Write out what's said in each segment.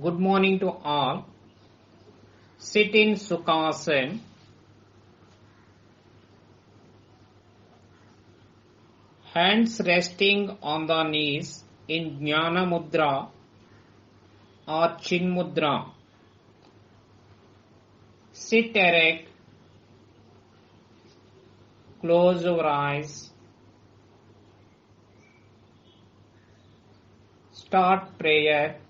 Good morning to all. Sit in Sukhasana. Hands resting on the knees in Jnana Mudra or Chin Mudra. Sit erect. Close your eyes. Start prayer.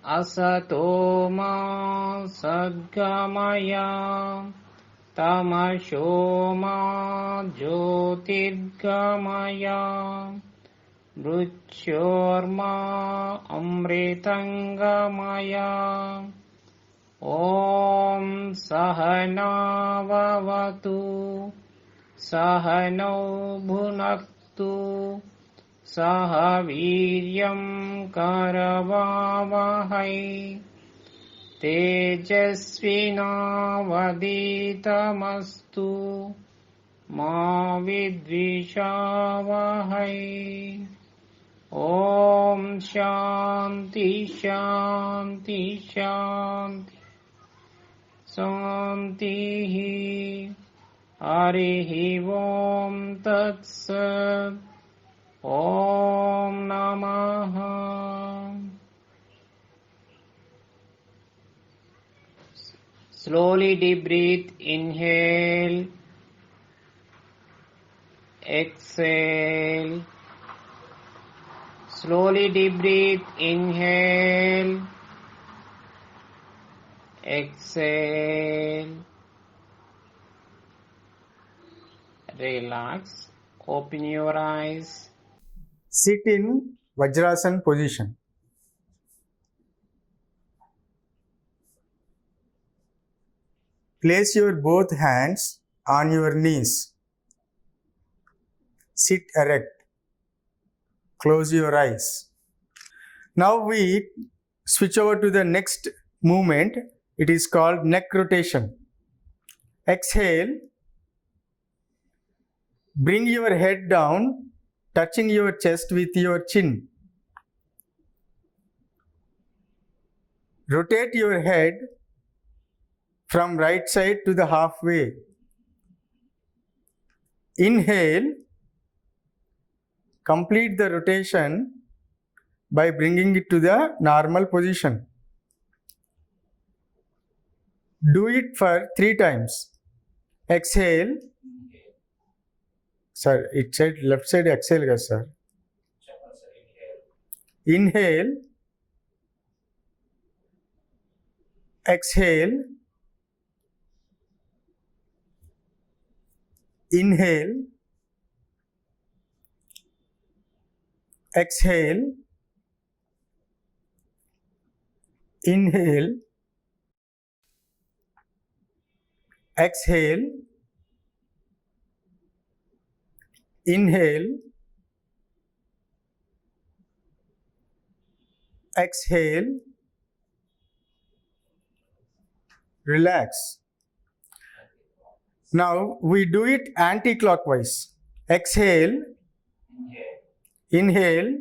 Asato ma sadgamaya tamasho ma jyotirgamaya mruchyorma amritangamaya Om Sahana Vavatu Sahano Bhunaktu Sahaviryam Karavavahai Tejasvinavaditamastu Ma Vidvishavahai Om Shanti Shanti Shanti Santihi Harihi Om Tat Sat Om Namaha. Slowly deep breathe, inhale, exhale. Slowly deep breathe, inhale, exhale. Relax, open your eyes. Sit in Vajrasana position. Place your both hands on your knees. Sit erect. Close your eyes. Now we switch over to the next movement. It is called neck rotation. Exhale. Bring your head down, touching your chest with your chin. Rotate your head from right side to the halfway. Inhale. Complete the rotation by bringing it to the normal position. Do it for 3 times. Exhale. Sir, it said left side exhale, guys, sir. Inhale. Exhale. Inhale. Exhale. Inhale. Exhale. Inhale. Exhale. Relax. Now we do it anti-clockwise. Exhale. Inhale.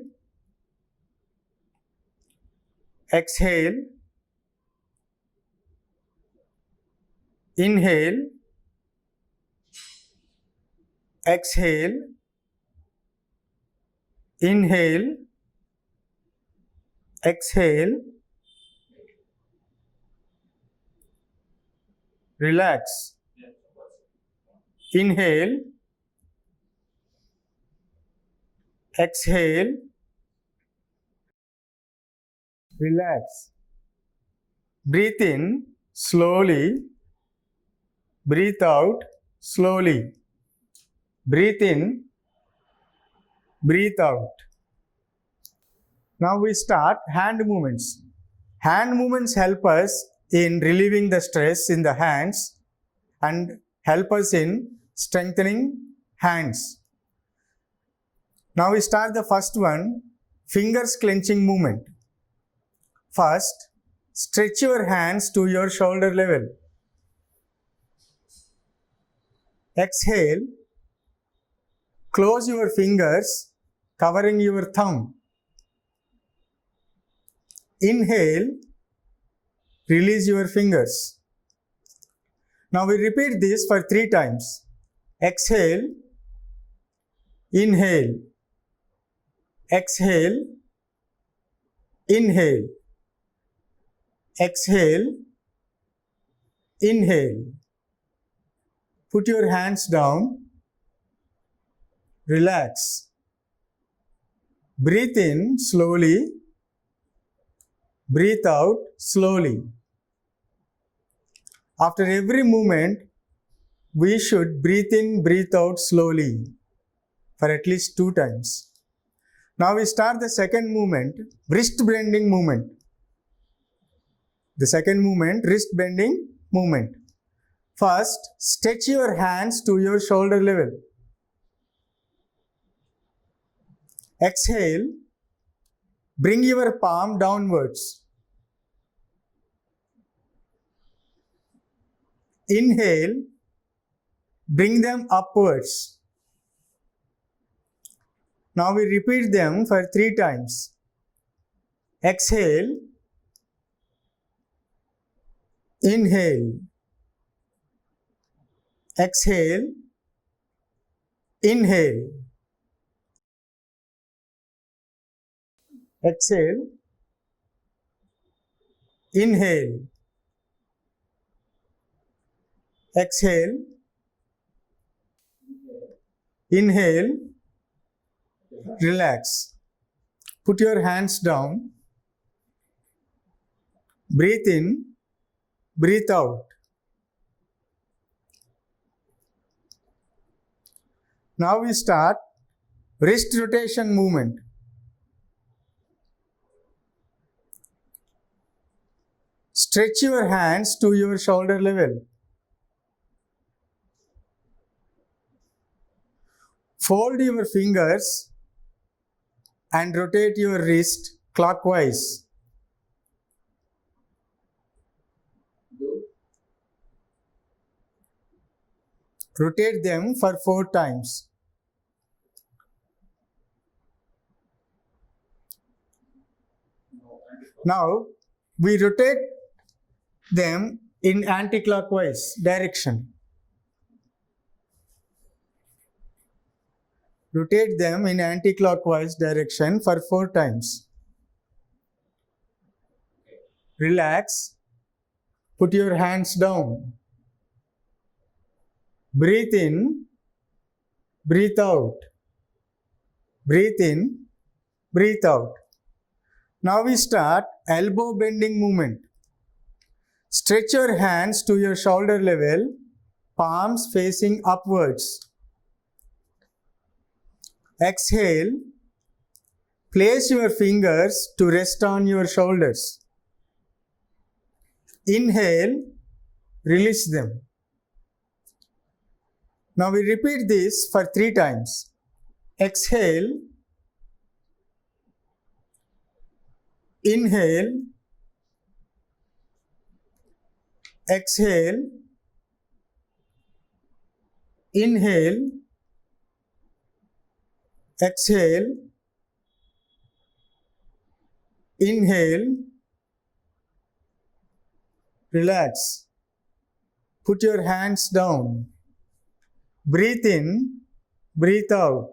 Exhale. Inhale. Exhale. Inhale. Exhale. Relax. Inhale. Exhale. Relax. Breathe in slowly. Breathe out slowly. breathe in, breathe out. Now we start hand movements. Hand movements help us in relieving the stress in the hands and help us in strengthening hands. Now we start the first one, fingers clenching movement. First, stretch your hands to your shoulder level. Exhale, close your fingers, covering your thumb. Inhale, release your fingers. Now we repeat this for 3 times. Exhale, inhale, exhale, inhale, exhale, inhale. Put your hands down, relax. Breathe in slowly, breathe out slowly. After every movement, we should breathe in, breathe out slowly for at least 2 times. Now we start the second movement, wrist bending movement. The second movement, wrist bending movement. First, stretch your hands to your shoulder level. Exhale, bring your palm downwards. Inhale, bring them upwards. Now we repeat them for 3 times. Exhale, inhale, exhale, inhale, exhale, inhale, exhale, inhale, relax. Put your hands down. Breathe in, breathe out. Now we start wrist rotation movement. Stretch your hands to your shoulder level. Fold your fingers and rotate your wrist clockwise. Rotate them for 4 times. Now we rotate them in anti-clockwise direction. Rotate them in anti-clockwise direction for 4 times. Relax. Put your hands down. Breathe in, breathe out. Breathe in, breathe out. Now we start elbow bending movement. Stretch your hands to your shoulder level, palms facing upwards. Exhale. Place your fingers to rest on your shoulders. Inhale, release them. Now we repeat this for 3 times. Exhale, inhale, exhale, inhale, exhale, inhale, relax. Put your hands down. Breathe in, breathe out.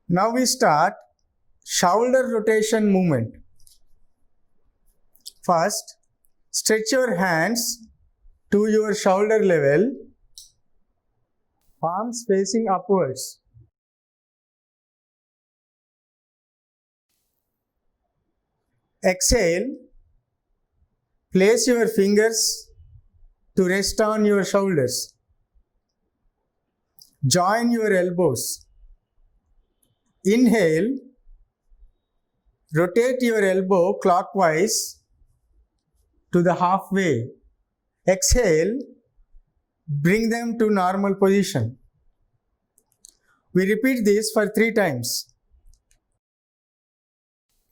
Now we start shoulder rotation movement. First, stretch your hands to your shoulder level, palms facing upwards. Exhale, place your fingers to rest on your shoulders. Join your elbows. Inhale, rotate your elbow clockwise to the halfway. Exhale, bring them to normal position. We repeat this for 3 times.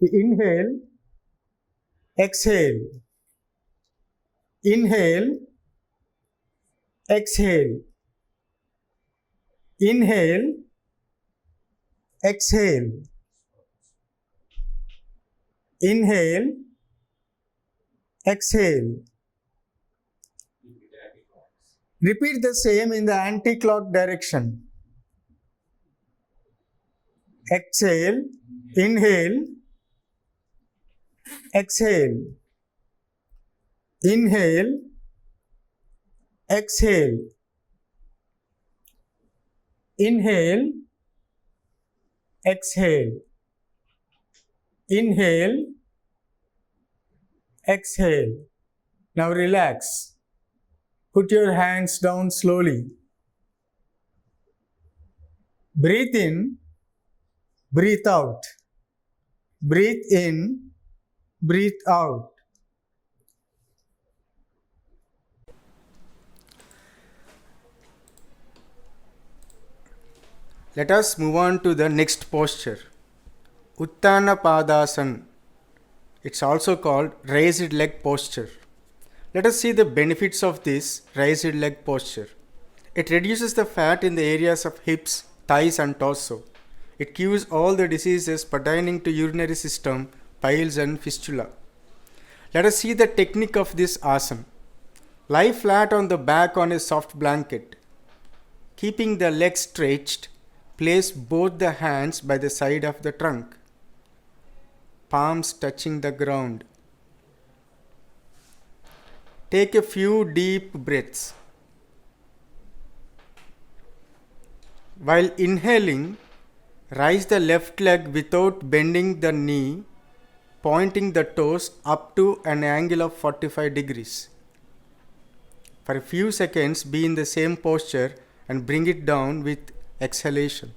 We inhale, exhale. Inhale, exhale. Inhale, exhale. Inhale, exhale. Repeat the same in the anti-clock direction. Exhale, inhale, exhale. Inhale, exhale. Inhale, exhale. Inhale, exhale. Now relax. Put your hands down slowly. Breathe in, breathe out. Breathe in, breathe out. Let us move on to the next posture. Uttana Padasana. It's also called raised leg posture. Let us see the benefits of this raised leg posture. It reduces the fat in the areas of hips, thighs and torso. It cures all the diseases pertaining to urinary system, piles and fistula. Let us see the technique of this asana. Lie flat on the back on a soft blanket. Keeping the legs stretched, place both the hands by the side of the trunk. Palms touching the ground. Take a few deep breaths. While inhaling, raise the left leg without bending the knee, pointing the toes up to an angle of 45 degrees. For a few seconds, be in the same posture and bring it down with exhalation.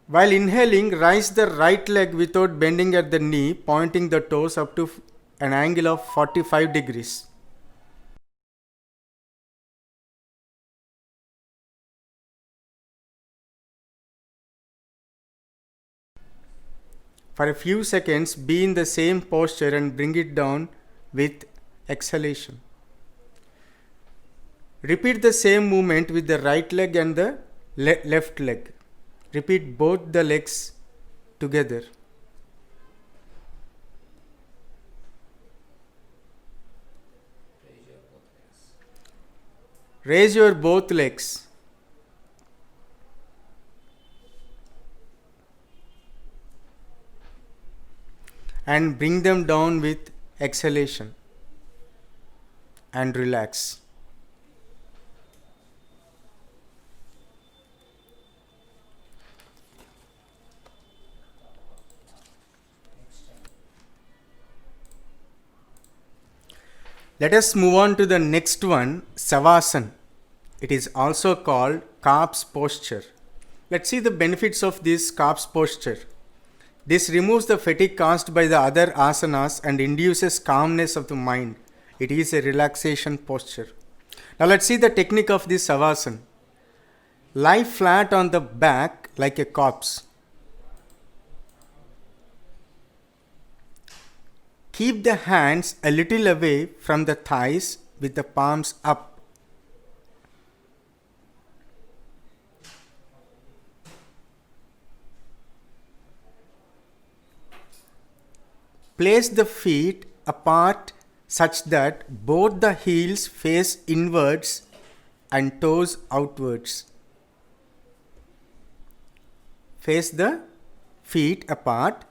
While inhaling, raise the right leg without bending at the knee, pointing the toes up to an angle of 45 degrees. For a few seconds, be in the same posture and bring it down with exhalation. Repeat the same movement with the right leg and the left leg. Repeat both the legs together. Raise your both legs. And bring them down with exhalation. And relax. Let us move on to the next one, Savasana. It is also called corpse posture. Let's see the benefits of this corpse posture. This removes the fatigue caused by the other asanas and induces calmness of the mind. It is a relaxation posture. Now let's see the technique of this Savasana. Lie flat on the back like a corpse. Keep the hands a little away from the thighs with the palms up. Place the feet apart such that both the heels face inwards and toes outwards. Face the feet apart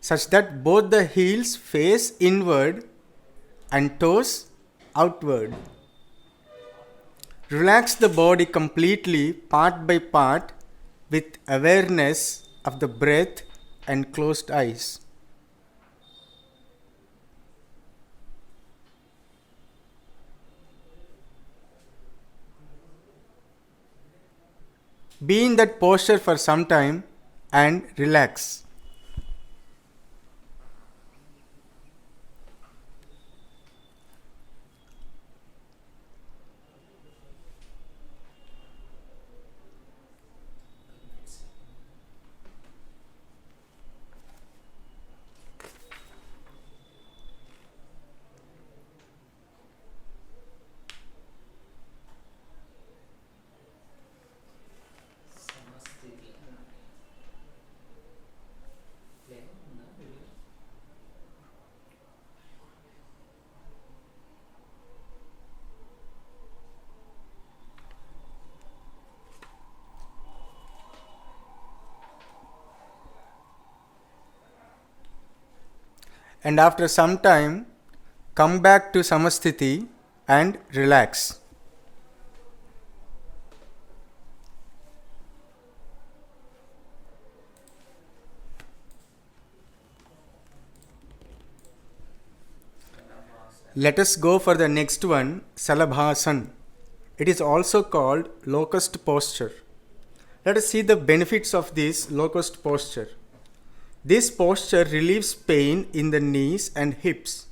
such that both the heels face inward and toes outward. Relax the body completely, part by part, with awareness of the breath and closed eyes. Be in that posture for some time and relax. And after some time, come back to Samasthiti and relax. Let us go for the next one, Salabhasan. It is also called locust posture. Let us see the benefits of this locust posture. This posture relieves pain in the knees and hips.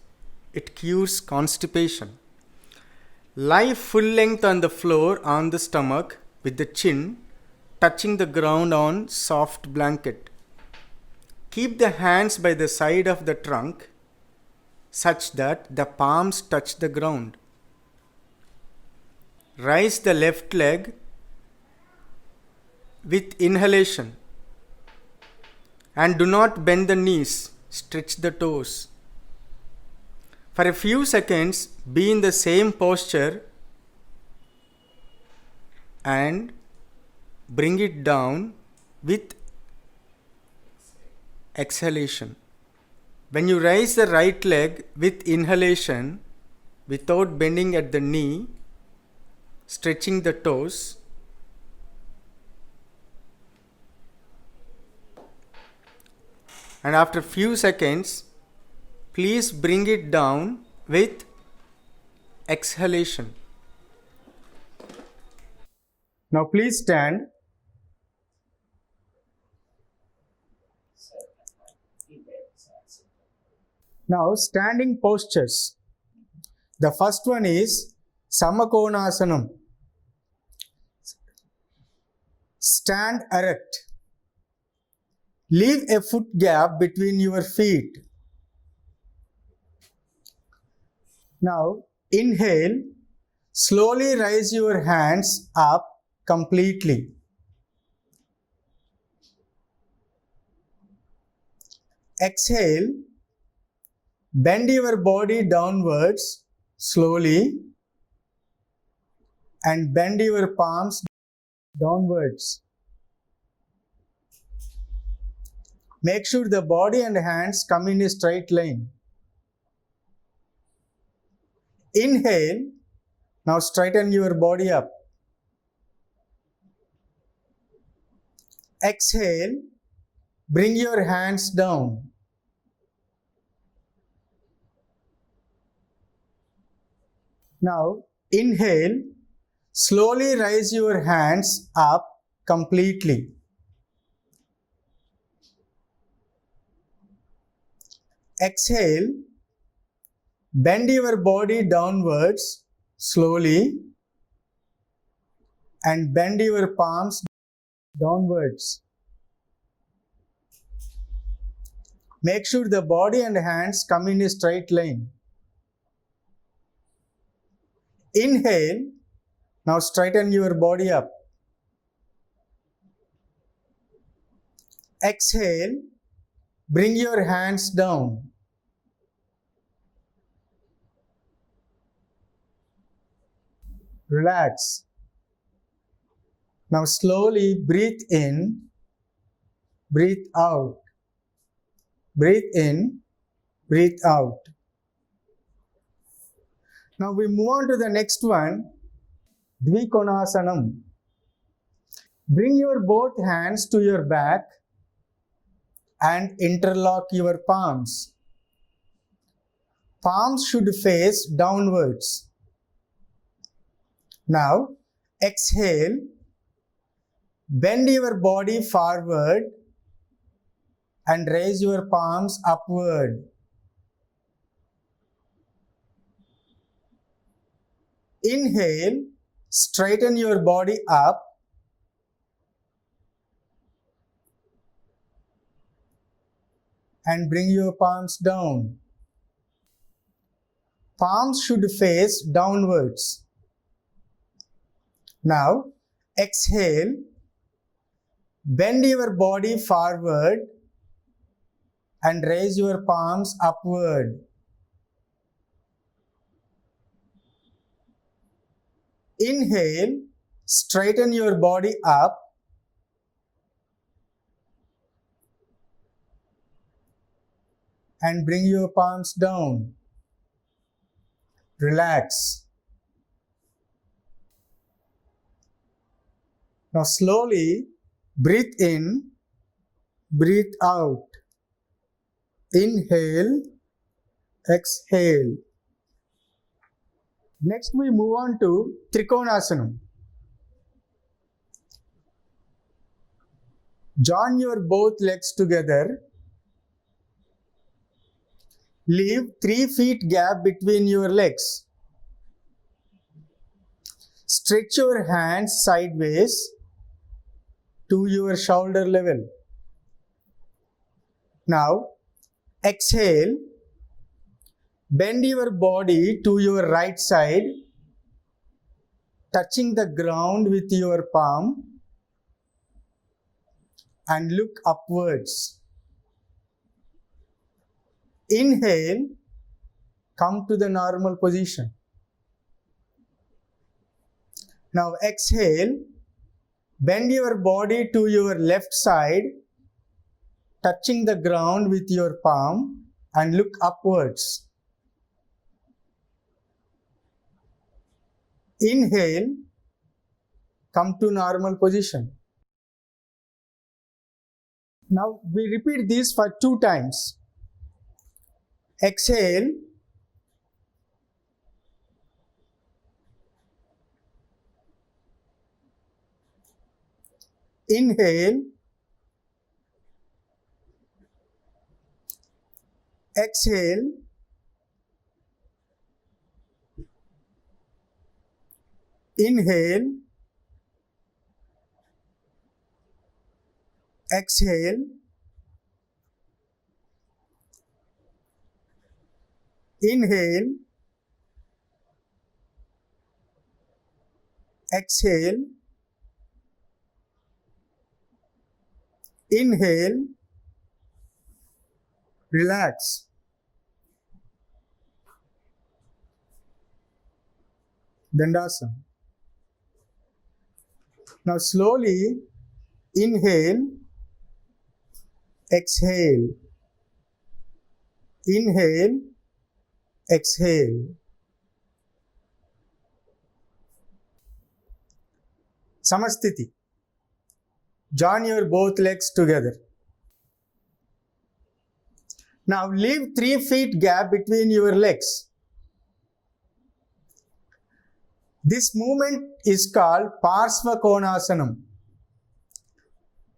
It cures constipation. Lie full length on the floor on the stomach with the chin touching the ground on soft blanket. Keep the hands by the side of the trunk such that the palms touch the ground. Raise the left leg with inhalation and do not bend the knees, stretch the toes. For a few seconds, be in the same posture and bring it down with exhalation. When you raise the right leg with inhalation, without bending at the knee, stretching the toes, and after few seconds, please bring it down with exhalation. Now please stand. Now standing postures. The first one is Samakonasanam. Stand erect. Leave a foot gap between your feet. Now inhale. Slowly raise your hands up completely. Exhale. Bend your body downwards slowly and bend your palms downwards. Make sure the body and hands come in a straight line. Inhale. Now straighten your body up. Exhale. Bring your hands down. Now inhale. Slowly raise your hands up completely. Exhale. Bend your body downwards slowly and bend your palms downwards. Make sure the body and hands come in a straight line. Inhale. Now straighten your body up. Exhale. Bring your hands down. Relax. Now slowly breathe in, breathe out. Breathe in, breathe out. Now we move on to the next one, Dvikonasanam. Bring your both hands to your back and interlock your palms. Palms should face downwards. Now exhale. bend your body forward and raise your palms upward. Inhale, straighten your body up. And bring your palms down. Palms should face downwards. Now, exhale, bend your body forward and raise your palms upward. Inhale, straighten your body up. And bring your palms down. Relax. Now slowly breathe in, breathe out. Inhale, exhale. Next we move on to Trikonasana. Join your both legs together. Leave 3 feet gap between your legs. Stretch your hands sideways to your shoulder level. Now, exhale. Bend your body to your right side, touching the ground with your palm, and look upwards. Inhale, come to the normal position. Now exhale, bend your body to your left side, touching the ground with your palm, and look upwards. Inhale, come to normal position. Now we repeat this for 2 times. Exhale, inhale, exhale, inhale, exhale, inhale, exhale, inhale, relax. Dandasana. Now slowly inhale, exhale, inhale, exhale. Samasthiti. Join your both legs together. Now leave 3 feet gap between your legs. This movement is called Parsva Konasanam.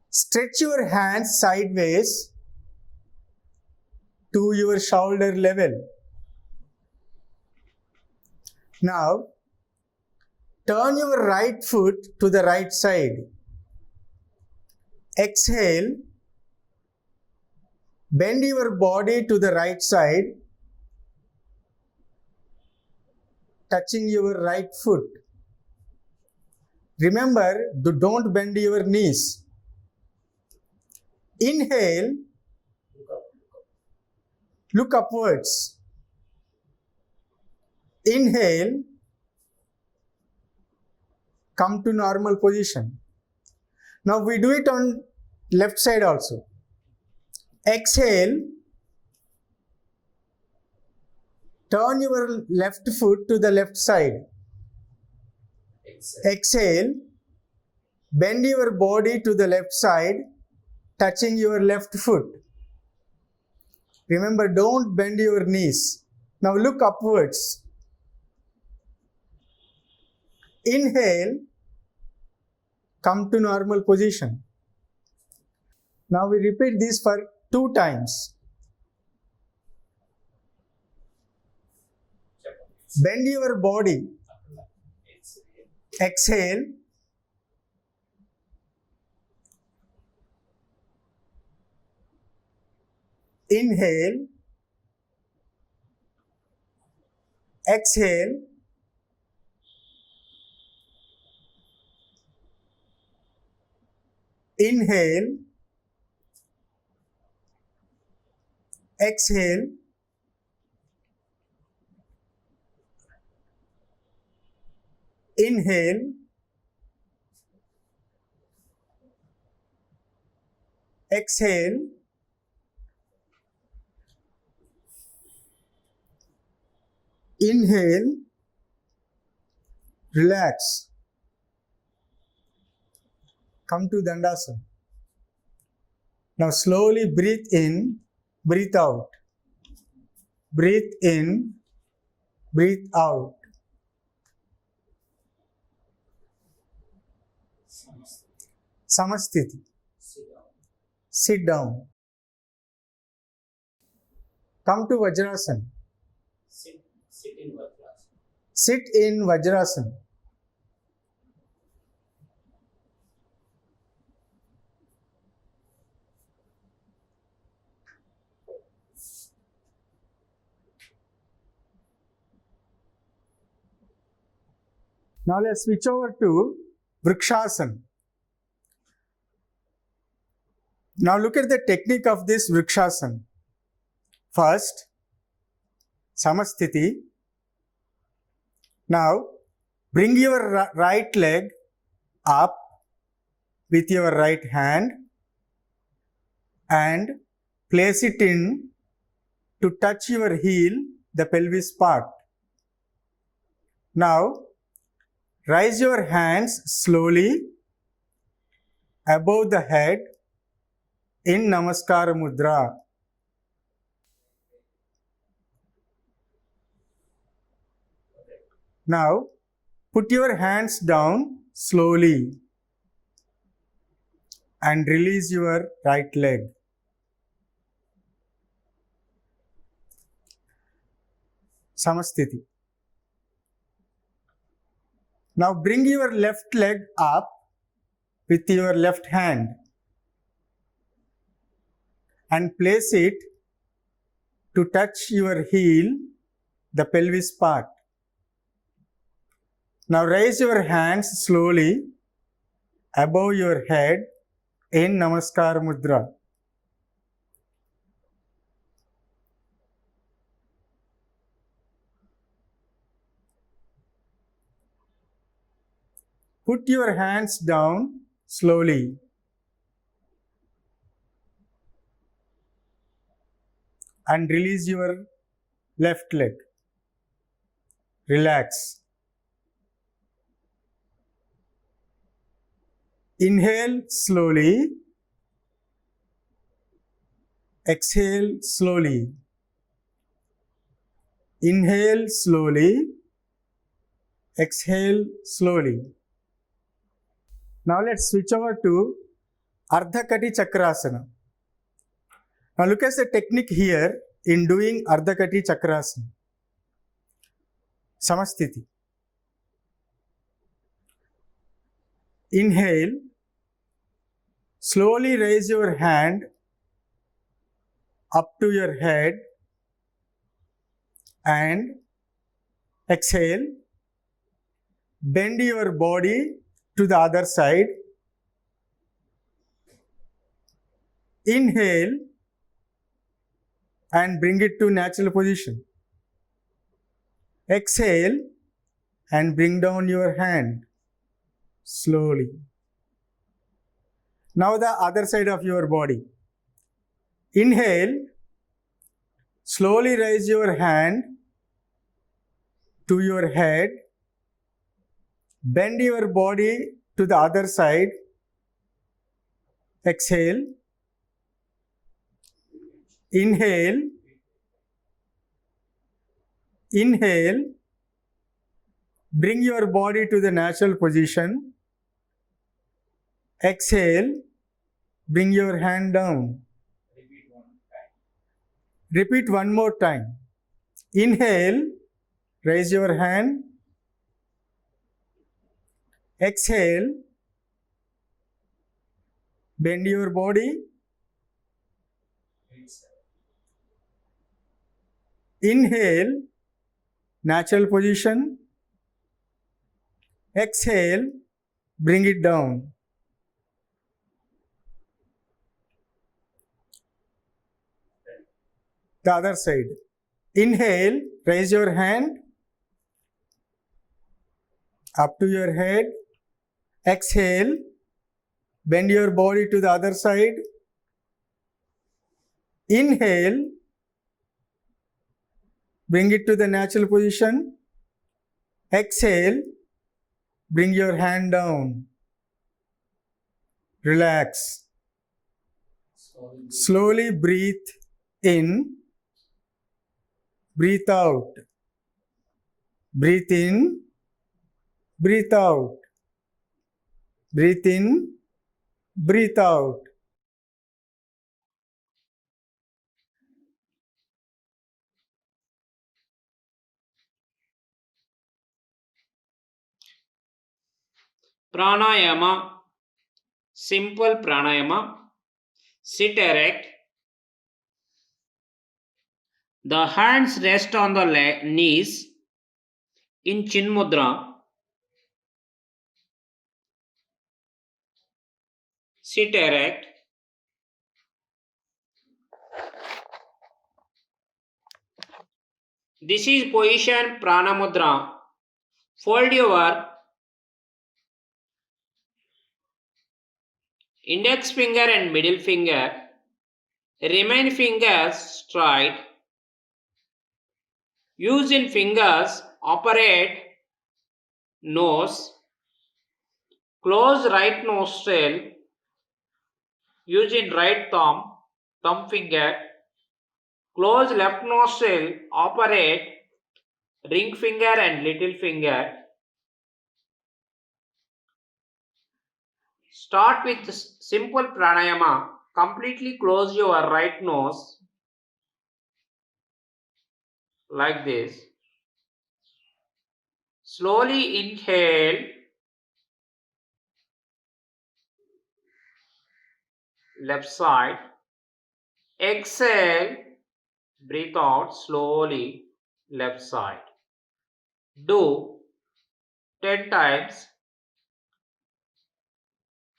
Stretch your hands sideways to your shoulder level. Now, turn your right foot to the right side. Exhale, bend your body to the right side, touching your right foot. Remember, don't bend your knees. Inhale, look upwards. Inhale, come to normal position. Now we do it on left side also. Exhale, turn your left foot to the left side. Exhale, bend your body to the left side, touching your left foot. Remember, don't bend your knees. Now look upwards. Inhale, come to normal position. Now we repeat this for 2 times. Bend your body. Exhale. Inhale. Exhale. Inhale. Exhale. Inhale. Exhale. Inhale. Relax. Come to Dandasana. Now slowly breathe in, breathe out. Breathe in, breathe out. Samasthiti. Sit down. Come to Vajrasana. Sit in Vajrasana. Sit in Vajrasana. Now let's switch over to Vrikshasana. Now look at the technique of this Vrikshasana. First, Samasthiti. Now, bring your right leg up with your right hand and place it in to touch your heel, the pelvis part. Now, raise your hands slowly above the head in Namaskara Mudra. Now, put your hands down slowly and release your right leg. Samasthiti. Now, bring your left leg up with your left hand and place it to touch your heel, the pelvis part. Now raise your hands slowly above your head in Namaskar Mudra. Put your hands down slowly. And release your left leg. Relax. Inhale slowly. Exhale slowly. Inhale slowly. Exhale slowly. Now let's switch over to Ardha Kati Chakrasana. Now look at the technique here in doing Ardha Kati Chakrasana. Samasthiti. Inhale. Slowly raise your hand up to your head and exhale. Bend your body to the other side. Inhale and bring it to natural position. Exhale and bring down your hand slowly. Now the other side of your body. Inhale, slowly raise your hand to your head, bend your body to the other side. Exhale. Inhale. Inhale. Bring your body to the natural position. Exhale, bring your hand down. Repeat one more time. Inhale, raise your hand. Exhale, bend your body. Inhale, natural position. Exhale, bring it down. The other side. Inhale, raise your hand up to your head. Exhale, bend your body to the other side. Inhale, bring it to the natural position. Exhale, bring your hand down. Relax. Slowly breathe in, breathe out. Breathe in, breathe out. Breathe in, breathe out. Pranayama. Simple pranayama. Sit erect. The hands rest on the knees in Chin Mudra. Sit erect. This is position Prana Mudra. Fold your index finger and middle finger. Remain fingers straight. Using fingers operate nose. Close right nostril. Using right thumb finger. Close left nostril. Operate ring finger and little finger. Start with simple pranayama. Completely close your right nose like this. Slowly inhale. Left side. Exhale. Breathe out slowly. Left side. Do 10 times.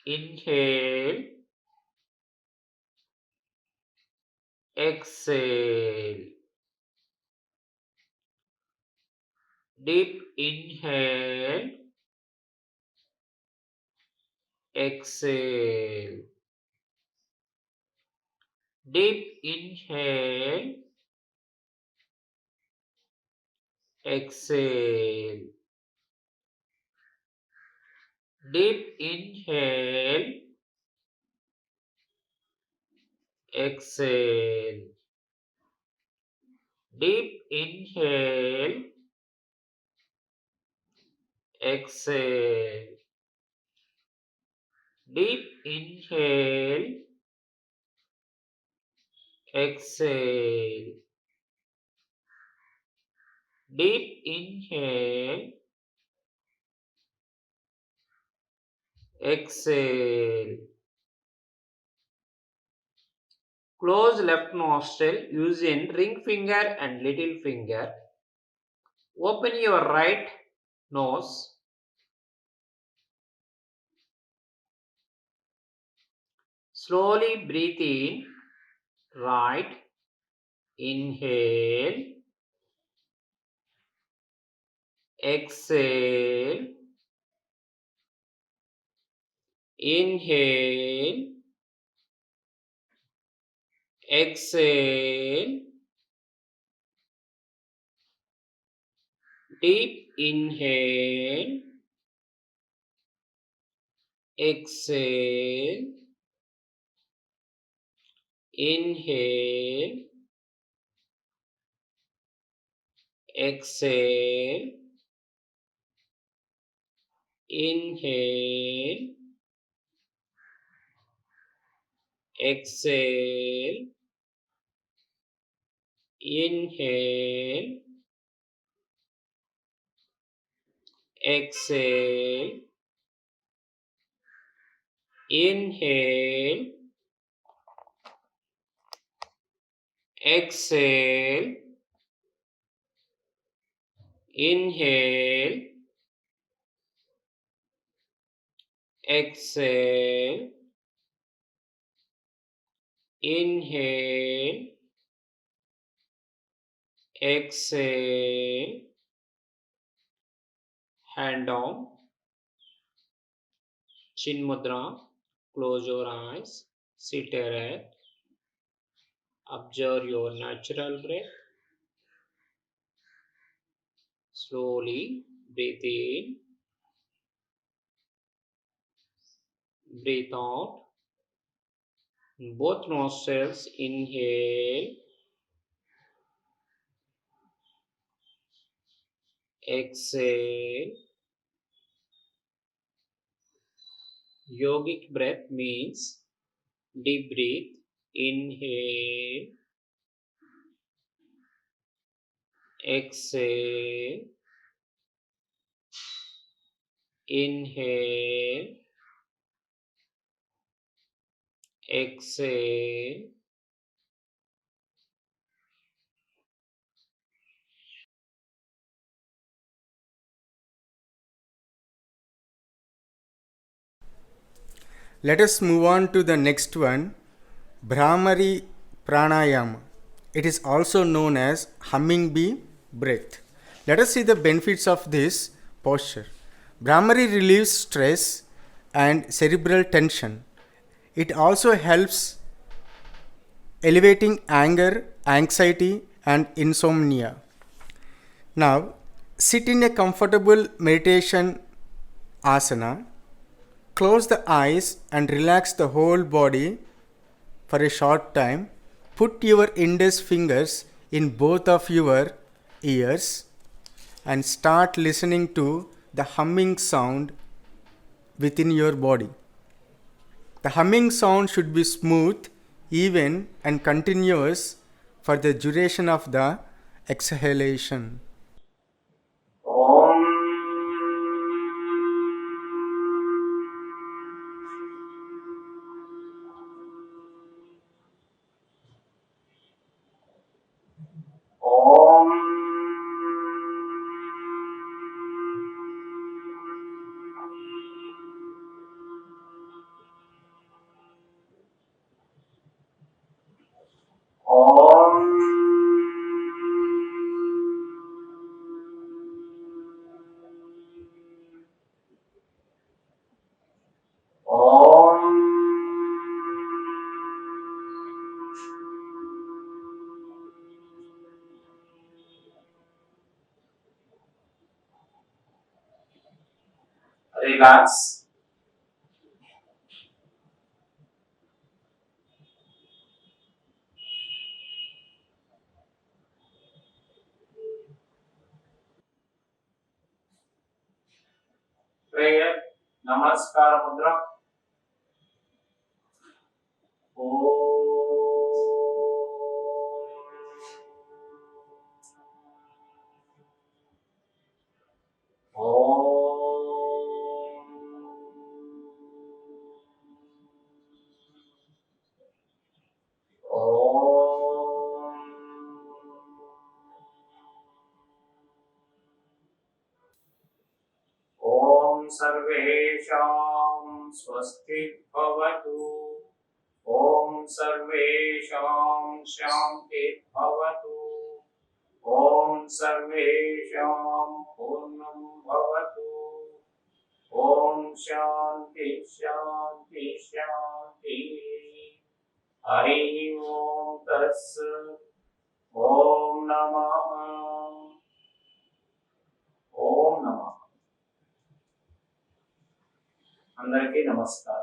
Inhale. Exhale. Deep inhale. Exhale. Deep inhale. Exhale. Deep inhale. Exhale. Deep inhale. Exhale. Deep inhale. Exhale. Deep inhale. Exhale. Close left nostril using ring finger and little finger. Open your right nose. Slowly breathe in. Right. Inhale. Exhale. Inhale. Exhale. Deep inhale. Exhale. Inhale. Exhale. Inhale. exhale, inhale, exhale, inhale, exhale, inhale, exhale, inhale, exhale, hand down, chin mudra, close your eyes, sit erect, observe your natural breath, slowly breathe in, breathe out, both nostrils, inhale, exhale. Yogic breath means deep breath, inhale, exhale, inhale, exhale. Let us move on to the next one, Bhramari Pranayama. It is also known as humming bee breath. Let us see the benefits of this posture. Bhramari relieves stress and cerebral tension. It also helps elevating anger, anxiety, and insomnia. Now, sit in a comfortable meditation asana. Close the eyes and relax the whole body for a short time. Put your index fingers in both of your ears and start listening to the humming sound within your body. The humming sound should be smooth, even, and continuous for the duration of the exhalation. Om. Om. Om. Om. Relax. Prayer. Namaskar Mudra. Om Sarvesham Swasti Bhavatu. Om Sarvesham Shanti Bhavatu. Om Sarvesham Purnam Bhavatu. Om Shanti Shanti Shanti. Hari Om Tats. Om Namah. Om Namah. అందరికీ నమస్కారం.